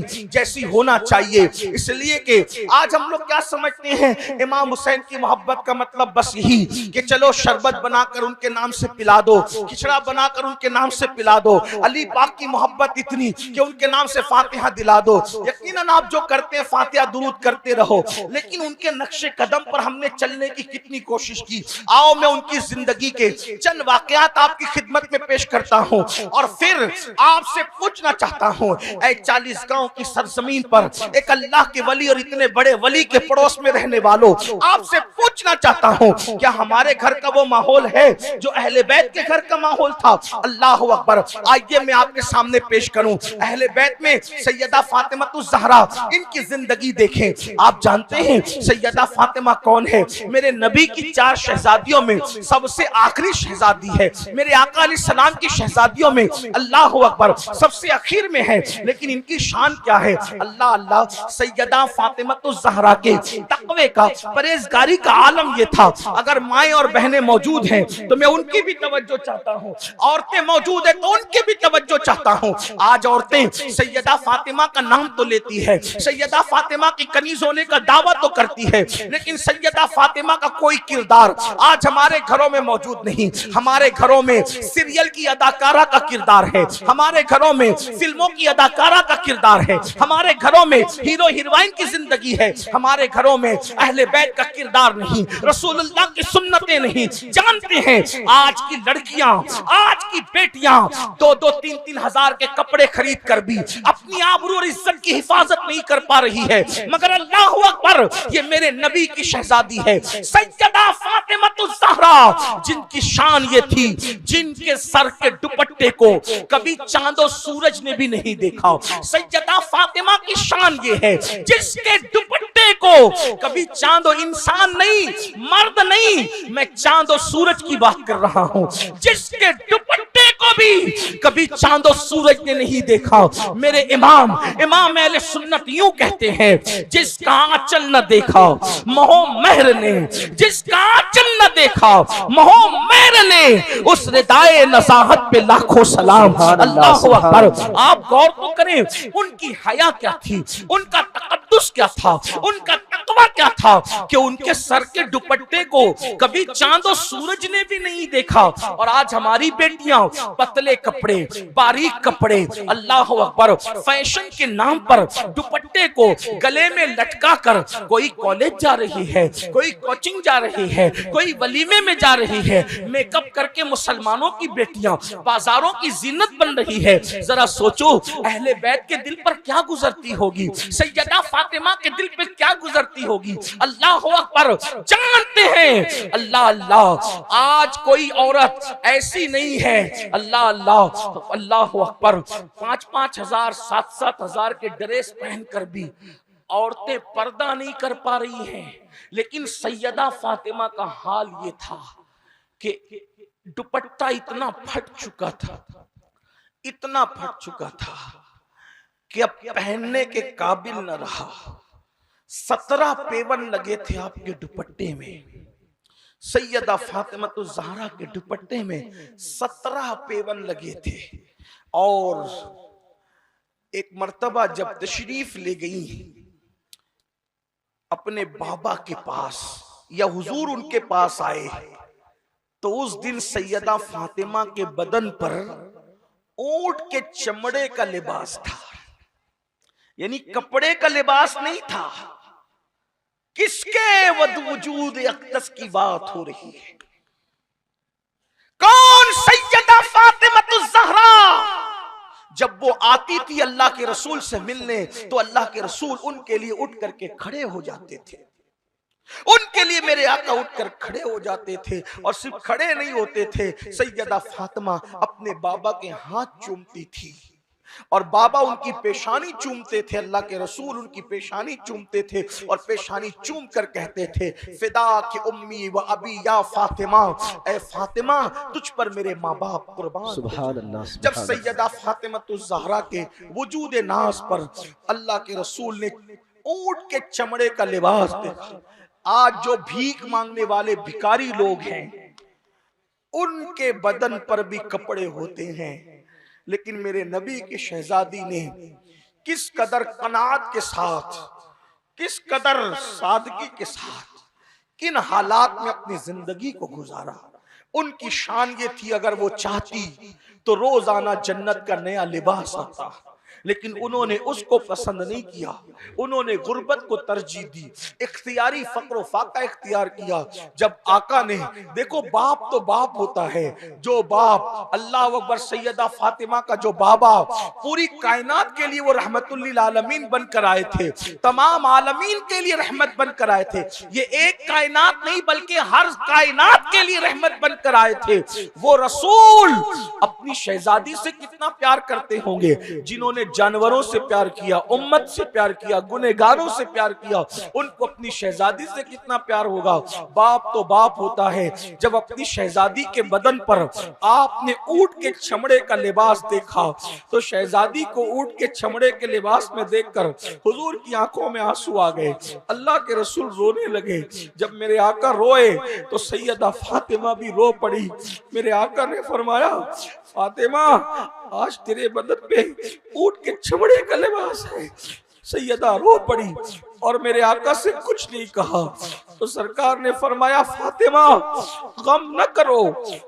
जैसी होना चाहिए। इसलिए कि आज हम लोग क्या समझते हैं, इमाम हुसैन की मोहब्बत का मतलब बस यही कि चलो शरबत बनाकर उनके नाम से पिला दो, खिचड़ा बनाकर उनके नाम से पिला दो। अली पाक की मोहब्बत इतनी कि उनके नाम से फातिहा दिला दो। यकीनन आप जो करते हैं फातिहा दुरूद करते रहो, लेकिन उनके नक्शे कदम पर हमने चलने की कितनी कोशिश की। आओ मैं उनकी जिंदगी के चंद वाकयात आपकी खिदमत में पेश करता हूं और फिर आपसे पूछना चाहता हूं, ऐ 40 गांव की सरजमीन पर एक अल्लाह के वली और इतने बड़े वली के पड़ोस में रहने वालों, आपसे पूछना चाहता हूं, क्या हमारे घर का वो माहौल है जो अहले बैत के घर का माहौल था? अल्लाह अकबर। आइए मैं आपके सामने पेश करूं, अहले बैत में सैयदा फातिमातुज़ ज़हरा, इनकी जिंदगी देखें। आप जानते हैं सैयदा फातिमा कौन है? मेरे नबी की 4 शहजादियों में सबसे आखिरी शहजादी है। मेरे आका अलैहिस्सलाम की शहजादियों में अल्लाह अकबर सबसे आखिर में है। लेकिन इनकी शान क्या है? अल्लाह अल्लाह, सैयदा फातिमातुज़ ज़हरा के तक़वे का, परहेज़गारी का आलम ये था। अगर माएँ और बहनें मौजूद हैं तो मैं उनकी भी तवज्जो चाहता हूँ, औरतें मौजूद है तो उनकी भी तवज्जो चाहता हूँ। आज औरतें सैयदा फातिमा का नाम तो लेती है, सैयदा फातिमा की कनीज होने का दावा तो करती है, लेकिन सैयदा फातिमा का कोई किरदार आज हमारे घरों में मौजूद नहीं। हमारे घरों में सीरियल की अदाकारा का किरदार है, हमारे घरों में फिल्मों की अदाकारा का किरदार है, हमारे घरों में हीरो हीरोइन की जिंदगी है, हमारे घरों में अहले बैत का किरदार नहीं, रसूलुल्लाह की सुन्नतें नहीं। जानते हैं आज की लड़कियां, आज की बेटियां 2-2, 3-3 हजार के कपड़े खरीद कर भी अपनी आबरू और इज्जत की हिफाजत नहीं कर पा रही है। मगर अल्लाह अकबर, ये मेरे नबी की शहजादी है सैयदा फातिमातुज़ ज़हरा, जिनकी शान ये थी, जिनके सर के दुपट्टे को कभी चांद और सूरज ने भी नहीं देखा। सैयदा फातिमा की शान ये है, जिसके दुपट्टे को कभी चांद और इंसान नहीं, मर्द नहीं, मैं चांद और सूरज की बात कर रहा हूं, जिसके दुपट्टे को भी कभी चांद और सूरज ने नहीं देखा। मेरे इमाम अहले सुन्नत यूं कहते हैं, जिसका आंचल न देखा मोह महर ने, जिसका आंचल न देखा मोह महर ने, उस रिदाए नज़ाहत पे लाखों सलाम। अल्लाह अकबर। आप गौर तो करें, उनकी हया क्या थी, उनका तकद्दुस क्या था, उनका तकवा क्या था कि उनके सर के दुपट्टे को कभी चांद और सूरज ने भी नहीं देखा। और आज हमारी बेटियां पतले कपड़े, बारीक कपड़े, अल्लाह अकबर, फैशन के नाम पर दुपट्टे को गले में लटका कर कोई कॉलेज जा रही है, कोई कोचिंग जा रही है, कोई वलीमे में जा रही है, मेकअप करके मुसलमानों की बेटियां बाजारों की जीनत बन रही है। जरा सोचो अहले बैत के दिल पर क्या गुजरती होगी, सैयदा फातिमा के दिल पर क्या गुजरती होगी। अल्लाह अकबर। जानते हैं अल्लाह अल्लाह, आज कोई औरत ऐसी नहीं है, अल्लाह अल्लाह, अल्लाह अकबर, 5-5 हजार 7-7 हजार के ड्रेस पहनकर भी औरतें पर्दा नहीं कर पा रही हैं। लेकिन सैयदा फातिमा का हाल ये था कि दुपट्टा इतना फट चुका था, इतना फट चुका था कि अब पहनने के काबिल न रहा। 17 पेवन लगे थे आपके दुपट्टे में, सैयदा फातिमातुज़ ज़हरा के दुपट्टे में 17 पेवन लगे थे। और एक मर्तबा जब तशरीफ ले गई अपने बाबा के पास, या हुजूर उनके पास आए, तो उस दिन सैयदा फातिमा के बदन पर ऊंट के चमड़े का लिबास था, यानी कपड़े का लिबास नहीं था। किसके वजूद अक़दस की बात हो रही है? कौन? सैयदा फातिमातुज़ ज़हरा। जब वो आती थी अल्लाह के रसूल से मिलने, तो अल्लाह के रसूल उनके लिए उठ करके खड़े हो जाते थे, उनके लिए मेरे आका उठकर खड़े हो जाते थे। और सिर्फ खड़े नहीं होते थे, सैयदा फातिमा अपने बाबा के हाथ चूमती थी और बाबा उनकी पेशानी चूमते थे, अल्लाह के रसूल उनकी पेशानी चूमते थे और पेशानी चूम कर कहते थे, फिदा के उम्मी व अबी या फातिमा, ए फातिमा तुझ पर मेरे माँ बाप कुर्बान। सुभान अल्लाह। जब सैयदा फातिमातुज़ ज़हरा के वजूद नाज पर अल्लाह के रसूल ने ऊंट के चमड़े का लिबास देखा। आज जो भीख मांगने वाले भिखारी लोग हैं, उनके बदन पर भी कपड़े होते हैं, लेकिन मेरे नबी की शहजादी ने किस कदर कनात के साथ, किस कदर सादगी के साथ किन हालात में अपनी जिंदगी को गुजारा। उनकी शान ये थी, अगर वो चाहती तो रोजाना जन्नत का नया लिबास आता, लेकिन उन्होंने उसको पसंद नहीं किया। उन्होंने गुर्बत को तरजीह दी, इख्तियारी फक्र फाका इख्तियार किया। जब आका ने, देखो बाप तो बाप होता है, जो बाप अल्लाह अकबर सैयदा फातिमा का जो बाबा पूरी कायनात के लिए वो रहमतुल लिल आलमीन बनकर आए थे, तमाम आलमीन के लिए रहमत बनकर आए थे। ये एक कायनात नहीं बल्कि हर कायनात के लिए रहमत बनकर आए थे। वो रसूल अपनी शहजादी से कितना प्यार करते होंगे, जिन्होंने जानवरों से प्यार किया, उम्मत से प्यार किया, गुनहगारों से प्यार किया, उनको अपनी शहजादी से कितना प्यार होगा। बाप तो बाप होता है। जब अपनी शहजादी के बदन पर आपने ऊंट के चमड़े का लिबास देखा तो शहजादी को ऊंट के चमड़े के लिबास में देखकर हुजूर की आंखों में आंसू आ गए। अल्लाह के रसूल रोने लगे। जब मेरे आका रोए तो सैयदा फातिमा भी रो पड़ी। मेरे आका ने फरमाया, फातिमा आज तेरे बदन पे ऊंट के चमड़े का लिबास है। सैयदा रो पड़ी और मेरे आका से कुछ नहीं कहा। तो सरकार ने फरमाया, फातिमा गम न करो,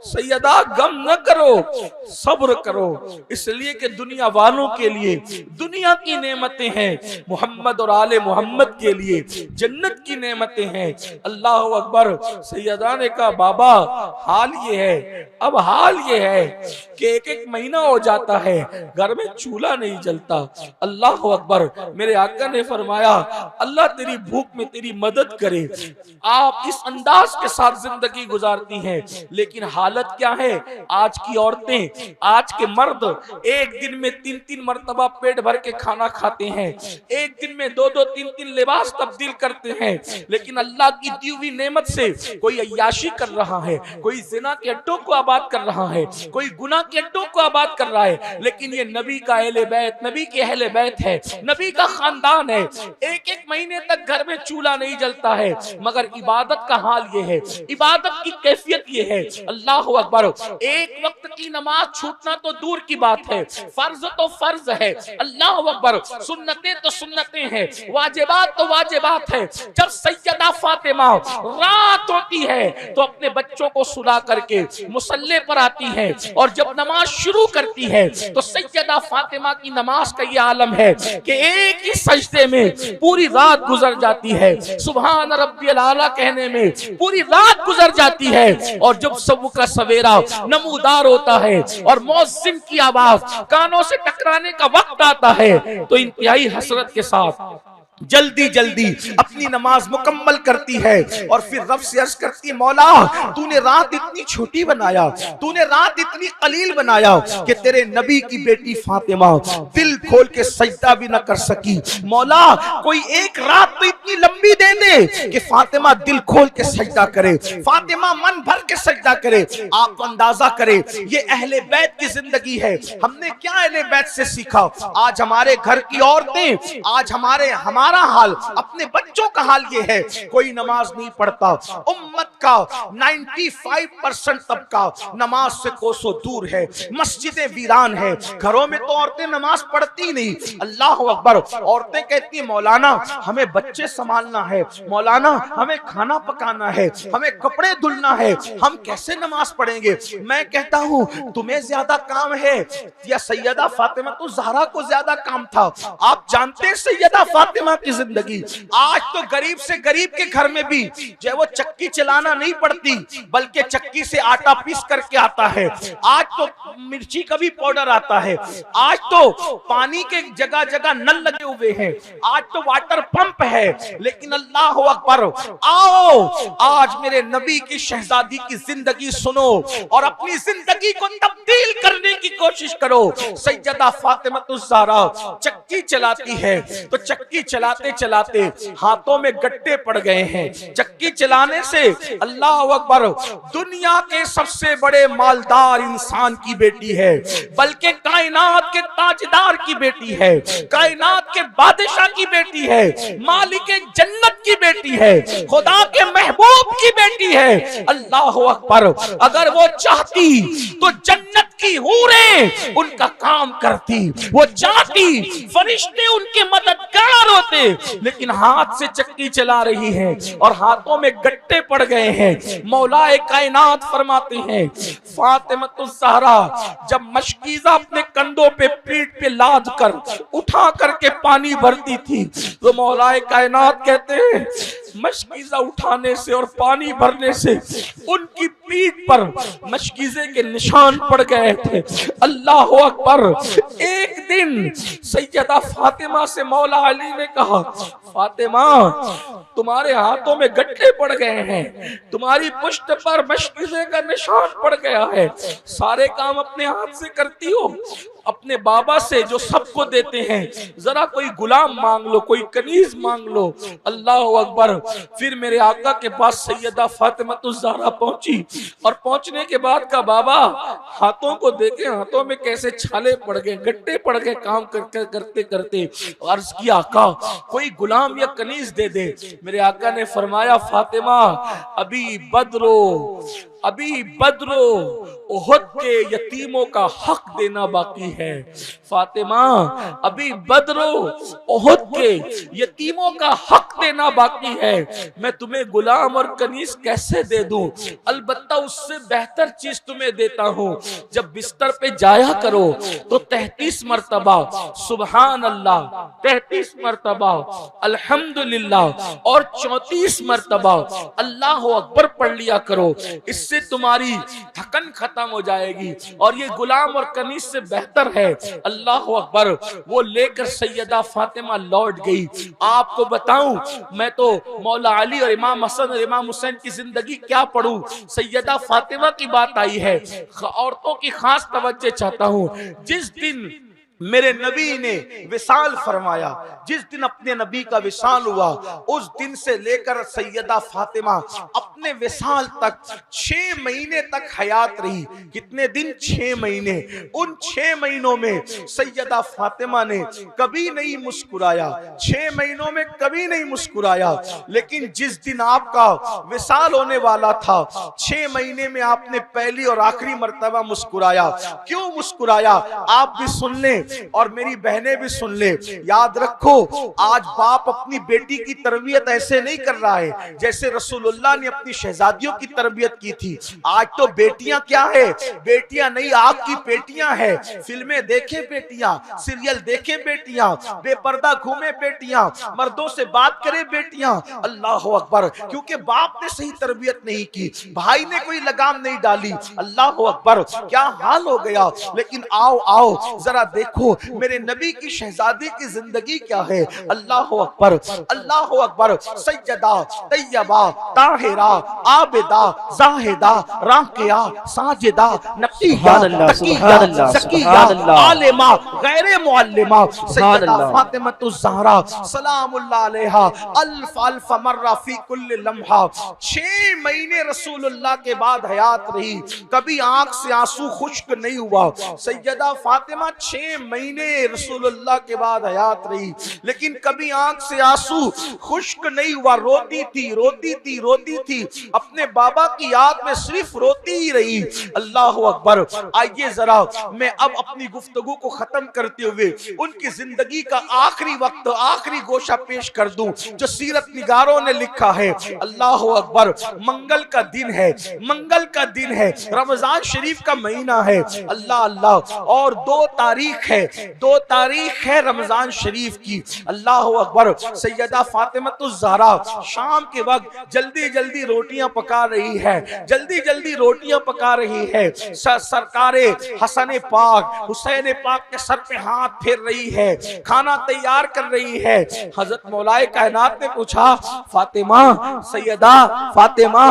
सैयदा गम न करो, सब्र करो, इसलिए कि दुनिया वालों के लिए दुनिया की नेमतें हैं, मोहम्मद और आले मोहम्मद के लिए जन्नत की नेमतें हैं। अल्लाह अकबर। सैयदा ने कहा, बाबा हाल ये है, अब हाल ये है कि एक एक महीना हो जाता है घर में चूल्हा नहीं जलता। अल्लाह अकबर। मेरे आका ने फरमाया, अल्लाह तेरी भूख में तेरी मदद करे। आप इस अंदाज के साथ जिंदगी गुजारती हैं, लेकिन हालत क्या है? आज की औरतें, आज के मर्द एक दिन में 3-3 मर्तबा पेट भर के खाना खाते हैं, एक दिन में 2-2, 3-3 लिबास तब्दील करते हैं, लेकिन अल्लाह की दी हुई नेमत से कोई अय्याशी कर रहा है, कोई जिना के अड्डों को आबाद कर रहा है, कोई गुनाह के अड्डों को आबाद कर रहा है। लेकिन ये नबी का अहले बैत, नबी के अहले बैत है, नबी का खानदान है। एक एक महीने तक घर में चूल्हा नहीं जलता है, मगर इबादत का हाल ये है, इबादत की कैफियत ये है। अल्लाह अकबर। एक वक्त की नमाज छूटना तो दूर की बात है, फर्ज तो फर्ज है। अल्लाह अकबर। सुन्नतें तो सुन्नतें हैं, वाजिबात तो वाजिबात है। जब सैयदा फातिमा रात होती है तो अपने बच्चों को सुला करके मुसल्ले पर आती है, और जब नमाज शुरू करती है तो सैयदा फातिमा की नमाज का ये आलम है कि एक ही सजदे में पूरी रात गुजर जाती है, सुभान रब्बियल आला कहने में पूरी रात गुजर जाती है। और जब सुबह का सवेरा नमूदार होता है और मौज़िन की आवाज कानों से टकराने का वक्त आता है तो इंतहाई हसरत के साथ जल्दी जल्दी अपनी नमाज मुकम्मल करती है और फिर रब से अर्ज करती है, मौला तूने रात इतनी छोटी बनाया, तूने रात इतनी कलील बनाया कि तेरे नबी की बेटी फातिमा दिल खोल के सजदा भी न कर सकी। मौला कोई एक रात तो इतनी लंबी दे दे कि फातिमा दिल खोल के सजदा करे, फातिमा मन भर के सजदा करे। आप अंदाजा करें ये अहले बैत की जिंदगी है। हमने क्या अहले बैत से सीखा? आज हमारे घर की औरतें, आज हमारा हाल, अपने बच्चों का हाल ये है, कोई नमाज नहीं पढ़ता। उम्मत का 95% तबका नमाज से कोसों दूर है, मस्जिदें वीरान है, घरों में तो औरतें नमाज पढ़ती नहीं। अल्लाह अकबर। औरतें कहती है, मौलाना हमें बच्चे संभालना है, मौलाना हमें खाना पकाना है, हमें कपड़े धुलना है, हम कैसे नमाज पढ़ेंगे? मैं कहता हूं तुम्हें ज्यादा काम है या सैयदा फातिमा तो ज़हरा को ज्यादा काम था? आप जानते हैं सैयदा फातिमा की जिंदगी, आज तो गरीब से गरीब के घर में भी जो वो चक्की चलाना नहीं पड़ती, बल्कि चक्की से आटा पीस करके आता है। आज तो मिर्ची का भी पाउडर आता है, आज तो पानी के जगह जगह नल लगे हुए हैं, आज तो वाटर पंप है। लेकिन अल्लाह अकबर, आओ आज मेरे नबी की शहजादी की जिंदगी सुनो और अपनी जिंदगी को तब्दील करने की कोशिश करो। सैयदा फातिमा ज़हरा चक्की चलाती है तो चक्की चलाते चलाते हाथों में गट्टे पड़ गए हैं। चक्की चलाने से अल्लाह अकबर दुनिया के सबसे बड़े मालदार इंसान की बेटी है, बल्कि कायनात के ताजदार की बेटी है, कायनात के बादशाह की बेटी है, मालिक जन्नत की बेटी है, खुदा के महबूब की बेटी है। अल्लाह अकबर, अगर वो चाहती तो जन्नत की हूरें उनका काम करती, वो चाहती फरिश्ते उनके मददगार होते, लेकिन हाथ से चक्की चला रही है और हाथों में गट्टे पड़ गए हैं। मौलाए कायनात फरमाते हैं, फातिमतुज़ ज़हरा जब मशकीज़ा अपने कंधों पे पीठ पे लाद कर उठा करके पानी भरती थी तो मौलाए कायनात कहते हैं मशकीज़ा उठाने से और पानी भरने से उनकी पीठ पर मशकीज़े के निशान पड़ गए थे। अल्लाह अकबर। एक दिन सैयदा फातिमा से मौला अली ने कहा, फातिमा तुम्हारे हाथों में गट्टे पड़ गए हैं, तुम्हारी पुष्ट पर मशकीज़े का निशान पड़ गया है, सारे काम अपने हाथ से करती हो, अपने बाबा से जो सबको देते हैं जरा कोई गुलाम मांग लो, कोई कनीज मांग लो। अल्लाह अकबर। फिर मेरे आका के पास सैयदा फातिमतुज़ ज़हरा पहुंची और पहुंचने के बाद का बाबा हाथों को देखे, हाथों में कैसे छाले पड़ गए, गट्टे पड़ गए काम करते करते करते। अर्ज किया आका कोई गुलाम या कनीज दे दे। मेरे आका ने फरमाया फातिमा अभी बदरो उहद के यतीमों का हक देना बाकी है। फातिमा अभी बदरो उहद के यतीमों का हक देना बाकी है। मैं तुम्हें गुलाम और कनीज कैसे दे दूं? अलबत्ता उससे बेहतर चीज तुम्हें देता हूं। जब बिस्तर पे जाया करो तो 33 मर्तबा सुबहान अल्लाह, 33 मर्तबा अल्हम्दुलिल्लाह और 34 मर्तबा अल्लाह अकबर पढ़ लिया करो। इससे तुम्हारी थकन खत्म हो जाएगी और ये गुलाम और कनीज से बेहतर है। अल्लाह अकबर। वो लेकर सैयदा फातिमा लौट गई। आपको बताऊं, मैं तो मौला अली और इमाम हसन और इमाम हुसैन की जिंदगी क्या पढ़ूं, सैयदा फातिमा की बात आई है। औरतों की खास तवज्जो चाहता हूं। जिस दिन मेरे नबी ने विसाल फरमाया, जिस दिन अपने नबी का विसाल हुआ, उस दिन से लेकर सैयदा फातिमा अपने विसाल तक 6 महीने तक हयात रही। कितने दिन? 6 महीने। उन 6 महीनों में सैयदा फातिमा ने कभी नहीं मुस्कुराया, 6 महीनों में कभी नहीं मुस्कुराया। लेकिन जिस दिन आपका विसाल होने वाला था, 6 महीने में आपने पहली और आखिरी मर्तबा मुस्कुराया। क्यों मुस्कुराया? आप भी सुन लें और मेरी बहनें भी सुन ले। याद रखो, आज बाप अपनी बेटी की तरबियत ऐसे नहीं कर रहा है जैसे रसूलुल्लाह ने अपनी शहजादियों की तरबियत की थी। आज तो बेटियां क्या है, बेटियां नहीं आग की पेटियां है। फिल्में देखे बेटियां, सीरियल देखे बेटियां, बेपर्दा घूमे बेटियां, मर्दों से बात करे बेटियां। अल्लाह अकबर। क्योंकि बाप ने सही तरबियत नहीं की, भाई ने कोई लगाम नहीं डाली। अल्लाह अकबर। क्या हाल हो गया। लेकिन आओ आओ जरा देखो मेरे नबी की शहजादी की जिंदगी क्या है। अल्लाह अकबर, अल्लाह अकबर। सैयदा तैयबा ताहिरा आबिदा जाहिदा राकिया साजिदा नकिया तकिया ज़किया आलिमा गैर मुअल्लिमा सैयदा फातिमतुज़ ज़हरा सलामुल्लाह अलैहा अल्फ अल्फ मर्रा फी कुल्ल लम्हा। 6 महीने रसूलुल्लाह के बाद हयात रही। कभी आंख से आंसू खुश्क नहीं हुआ। सैयदा फातिमा 6 महीने रसूलुल्लाह के बाद हयात रही, लेकिन कभी आंख से आंसू खुश्क नहीं हुआ। रोती थी, रोती थी, रोती थी। अपने बाबा की याद में सिर्फ रोती ही रही। अल्लाह अकबर। आइए जरा मैं अब अपनी गुफ्तगू को खत्म करते हुए उनकी जिंदगी का आखिरी वक्त, आखिरी गोशा पेश कर दूं जो सीरत निगारों ने लिखा है। अल्लाह अकबर। मंगल का दिन है, मंगल का दिन है, रमजान शरीफ का महीना है। अल्लाह अल्लाह। और 2 तारीख है, 2 तारीख है रमजान शरीफ की। अल्लाह अकबर। सैयदा फातिमतुज़ ज़हरा शाम के वक्त जल्दी जल्दी रोटियां पका रही है, जल्दी जल्दी रोटियां पका रही है। सरकारे हसन पाक हुसैन पाक के सर पे हाथ फेर रही है, खाना तैयार कर रही है। हजरत मौलाए कायनात ने पूछा, फातिमा, सैयदा फातिमा,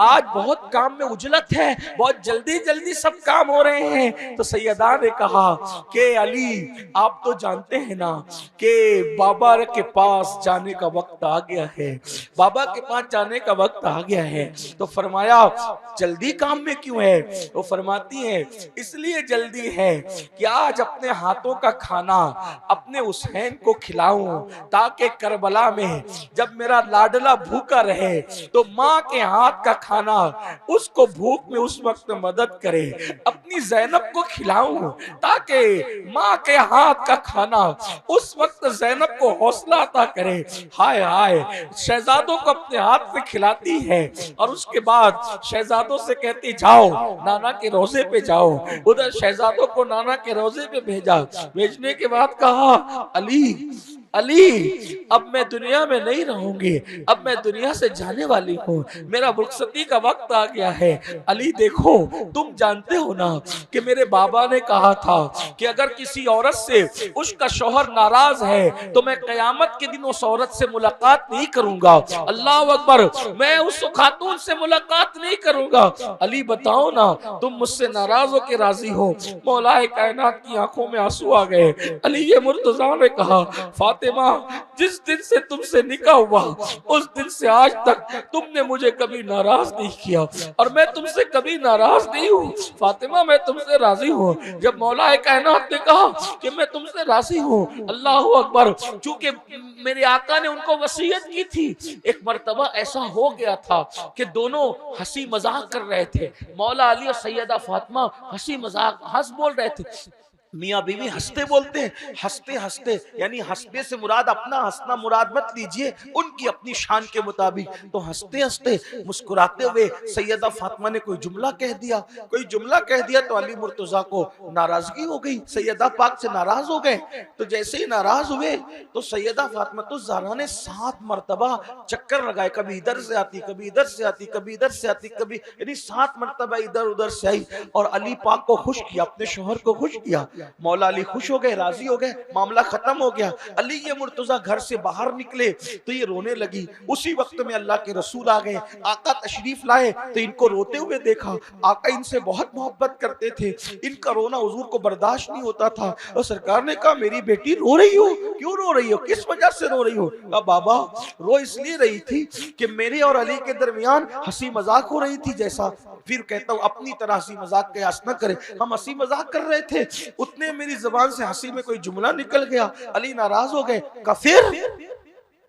आज बहुत काम में उजलत है, बहुत जल्दी जल्दी सब काम हो रहे हैं। तो सैयदा ने कहा कि अली, आप तो जानते हैं ना कि बाबा के पास जाने का वक्त आ गया है, बाबा के पास जाने का वक्त आ गया है। तो फरमाया जल्दी काम में क्यों है? वो फरमाती है इसलिए जल्दी है कि आज अपने हाथों का खाना अपने हुसैन को खिलाऊं, ताकि करबला में जब मेरा लाडला भूखा रहे तो माँ के हाथ का खाना उसको भूख में उस वक्त मदद करे। अपनी ज़ैनब को खिलाऊं ताकि माँ के हाथ का खाना उस वक्त ज़ैनब को हौसला अता करे। हाय हाय, शहजादों को अपने हाथ से खिलाती है और उसके बाद शहजादों से कहती जाओ नाना के रोजे पे जाओ। उधर शहजादों को नाना के रोजे पे भेजा। भेजने के बाद कहा अली अली, अब मैं दुनिया में नहीं रहूंगी, अब मैं दुनिया से जाने वाली हूँ, मेरा रुखसती का वक्त आ गया है। अली देखो, तुम जानते हो ना कि मेरे बाबा ने कहा था कि अगर किसी औरत से उसका शौहर नाराज है तो मैं कयामत के दिन उस औरत से मुलाकात नहीं करूंगा। अल्लाह अकबर, मैं उस खातून से मुलाकात नहीं करूंगा। अली बताओ ना, तुम मुझसे नाराज हो के राजी हो? मौलाए कायनात की आंखों में आंसू आ गए। अली ये मुर्तजा ने कहा फातिमा, जिस दिन से तुमसे निकाह हुआ उस दिन से आज तक तुमने मुझे कभी नाराज नहीं किया और मैं तुमसे कभी नाराज नहीं हूँ। फातिमा मैं तुमसे राजी हूँ। जब मौला कायनात ने कहा कि मैं तुमसे राजी हूँ, अल्लाह अकबर, चूंकि मेरे आका ने उनको वसीयत की थी। एक मर्तबा ऐसा हो गया था कि दोनों हंसी मजाक कर रहे थे, मौला अली और सैयदा फातिमा हंसी मजाक हंस बोल रहे थे। मियाँ बीवी हंसते बोलते हैं, हंसते हंसते, यानी हंसने से मुराद अपना हंसना मुराद मत लीजिए, उनकी अपनी शान के मुताबिक। तो हंसते हंसते मुस्कुराते हुए सैयदा फातिमा ने कोई जुमला कह दिया, तो अली मुर्तजा को नाराजगी हो गई, सैयदा पाक से नाराज हो गए। तो जैसे ही नाराज हुए तो सैयदा फातिमा तो ज़हरा ने 7 मरतबा चक्कर लगाए, कभी इधर से आती, कभी इधर से आती, कभी इधर से आती, कभी, यानी 7 मरतबा इधर उधर से आई और अली पाक को खुश किया, अपने शोहर को खुश किया। मौला अली खुश हो गए, राजी हो गए, मामला खत्म हो गया। अली ये मुर्तजा घर से बाहर निकले तो ये रोने लगी। उसी वक्त में अल्लाह के रसूल आ गए, आका तशरीफ लाए तो इनको रोते हुए देखा। आका इनसे बहुत मोहब्बत करते थे, इनका रोना हुजूर को बर्दाश्त नहीं होता था। और सरकार ने कहा मेरी बेटी रो रही हो, क्यों रो रही हो, किस वजह से रो रही हो? कहा बाबा रो इसलिए रही थी कि मेरे और अली के दरमियान हंसी मजाक हो रही थी जैसा। फिर कहता हूँ अपनी तरह हंसी मजाक कयास न करे, हम हंसी मजाक कर रहे थे, उतने मेरी जबान से हंसी में कोई जुमला निकल गया, अली नाराज हो गए। कहा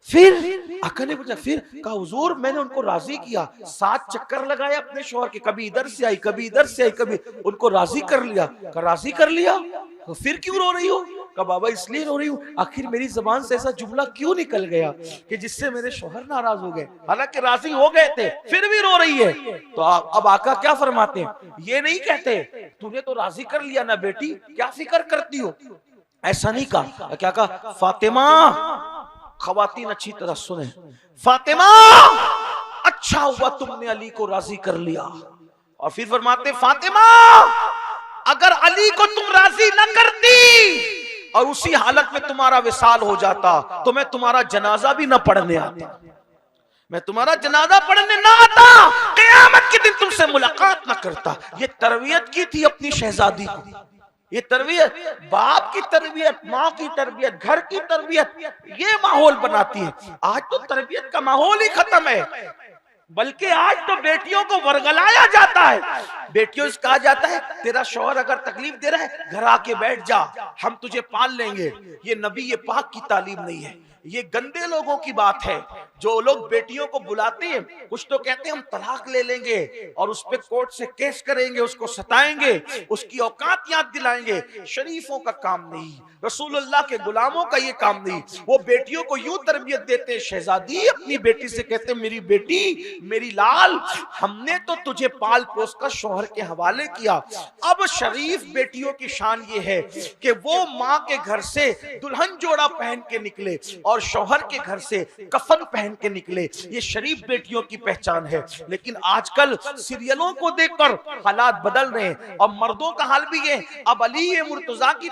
फिर आका ने पूछा फिर? कहा हुजूर मैंने उनको राजी किया, 7 चक्कर लगाए अपने शौहर के, कभी इधर से आई, कभी इधर से आई, कभी उनको राजी कर लिया। कहा राजी कर लिया तो फिर क्यों रो रही हो? कहा बाबा इसलिए रो रही हूँ, आखिर मेरी जबान से ऐसा जुमला क्यों निकल गया कि जिससे मेरे शौहर नाराज हो गए, हालांकि राजी हो गए थे, फिर भी रो रही है। तो अब आका क्या फरमाते हैं, ये नहीं कहते तूने तो राजी कर लिया ना बेटी, क्या फिक्र करती हो, ऐसा नहीं कहा। क्या कहा? फातिमा, खवातीन अच्छी तरह सुने, फातिमा अच्छा हुआ तुमने अली को राजी कर लिया। और फिर फरमाते फातिमा अगर अली को तुम राजी न करती और उसी हालत में तुम्हारा विसाल हो जाता तो मैं तुम्हारा जनाजा भी न पढ़ने आता, मैं तुम्हारा जनाजा पढ़ने ना आता, क़यामत के दिन तुमसे मुलाकात ना करता। ये तरबियत की थी अपनी शहजादी को, ये तरबियत, बाप की तरबियत, माँ की तरबियत, घर की तरबियत, ये माहौल बनाती है। आज तो तरबियत का माहौल ही खत्म है, बल्कि आज तो बेटियों को वर्गलाया जाता है। बेटियों से कहा जाता है तेरा शौहर अगर तकलीफ दे रहा है घर आके बैठ जा, हम तुझे पाल लेंगे। ये नबी ये पाक की तालीम नहीं है, ये गंदे लोगों की बात है। जो लोग बेटियों को बुलाते हैं, कुछ तो कहते हैं हम तलाक ले लेंगे और उस पे कोर्ट से केस करेंगे, उसको सताएंगे, उसकी औकात याद दिलाएंगे। शरीफों का काम नहीं, रसूलुल्लाह के गुलामों का ये काम नहीं। वो बेटियों को यूं तरबियत देते हैं, शहजादी अपनी बेटी से कहते हैं मेरी बेटी, मेरी लाल, हमने तो तुझे पाल पोस कर शौहर के हवाले किया। अब शरीफ बेटियों की शान ये है कि वो माँ के घर से दुल्हन जोड़ा पहन के निकले और शौहर के घर से कफन पहन के निकले। ये शरीफ बेटियों की पहचान है। लेकिन आजकल सीरियलों को देखकर हालात बदल रहे हैं और मर्दों का हाल भी है। अब अली मुर्तजा की